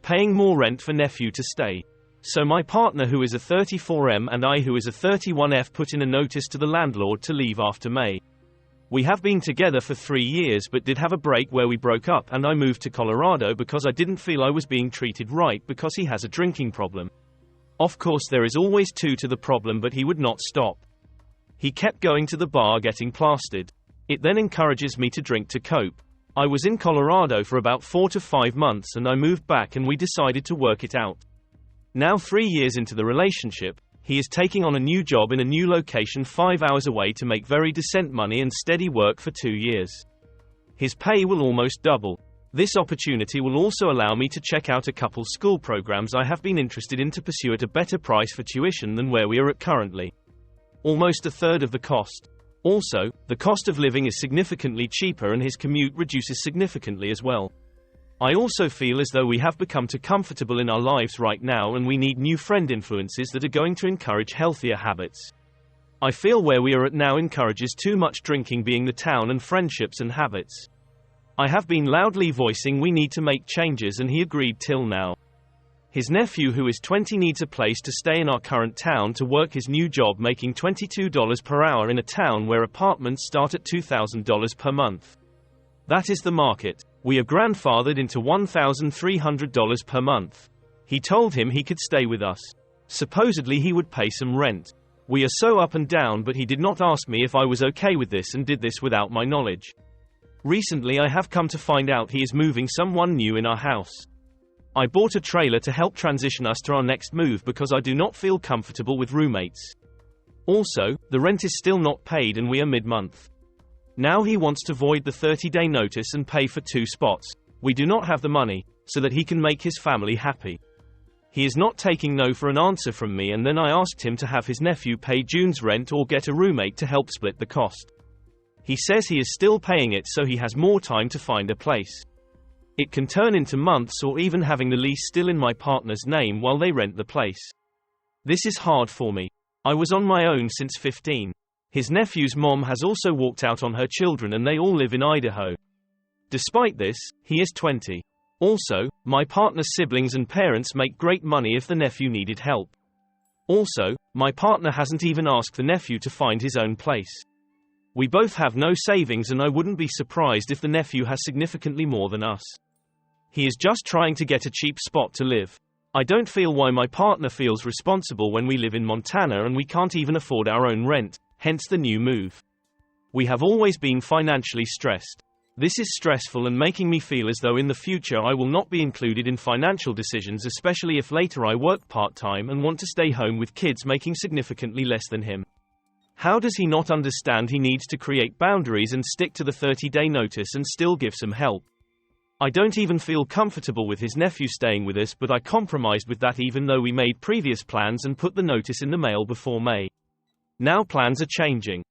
paying more rent for nephew to stay. So my partner, who is a 34M, and I, who is a 31F, put in a notice to the landlord to leave after May. We have been together for 3 years but did have a break where we broke up, and I moved to Colorado because I didn't feel I was being treated right because he has a drinking problem. Of course there is always two to the problem, but he would not stop. He kept going to the bar getting plastered. It then encourages me to drink to cope. I was in Colorado for about 4 to 5 months and I moved back and we decided to work it out. Now 3 years into the relationship, he is taking on a new job in a new location 5 hours away to make very decent money and steady work for 2 years. His pay will almost double. This opportunity will also allow me to check out a couple school programs I have been interested in to pursue at a better price for tuition than where we are at currently. Almost a third of the cost. Also, the cost of living is significantly cheaper and his commute reduces significantly as well. I also feel as though we have become too comfortable in our lives right now and we need new friend influences that are going to encourage healthier habits. I feel where we are at now encourages too much drinking being the town and friendships and habits. I have been loudly voicing we need to make changes and he agreed till now. His nephew, who is 20, needs a place to stay in our current town to work his new job, making $22 per hour in a town where apartments start at $2,000 per month. That is the market. We are grandfathered into $1,300 per month. He told him he could stay with us. Supposedly he would pay some rent. We are so up and down, but he did not ask me if I was okay with this and did this without my knowledge. Recently I have come to find out he is moving someone new in our house. I bought a trailer to help transition us to our next move because I do not feel comfortable with roommates. Also, the rent is still not paid and we are mid-month. Now he wants to void the 30-day notice and pay for 2 spots. We do not have the money, so that he can make his family happy. He is not taking no for an answer from me, and then I asked him to have his nephew pay June's rent or get a roommate to help split the cost. He says he is still paying it so he has more time to find a place. It can turn into months or even having the lease still in my partner's name while they rent the place. This is hard for me. I was on my own since 15. His nephew's mom has also walked out on her children and they all live in Idaho. Despite this, he is 20. Also, my partner's siblings and parents make great money if the nephew needed help. Also, my partner hasn't even asked the nephew to find his own place. We both have no savings and I wouldn't be surprised if the nephew has significantly more than us. He is just trying to get a cheap spot to live. I don't feel why my partner feels responsible when we live in Montana and we can't even afford our own rent, hence the new move. We have always been financially stressed. This is stressful and making me feel as though in the future I will not be included in financial decisions, especially if later I work part-time and want to stay home with kids making significantly less than him. How does he not understand he needs to create boundaries and stick to the 30-day notice and still give some help? I don't even feel comfortable with his nephew staying with us, but I compromised with that even though we made previous plans and put the notice in the mail before May. Now plans are changing.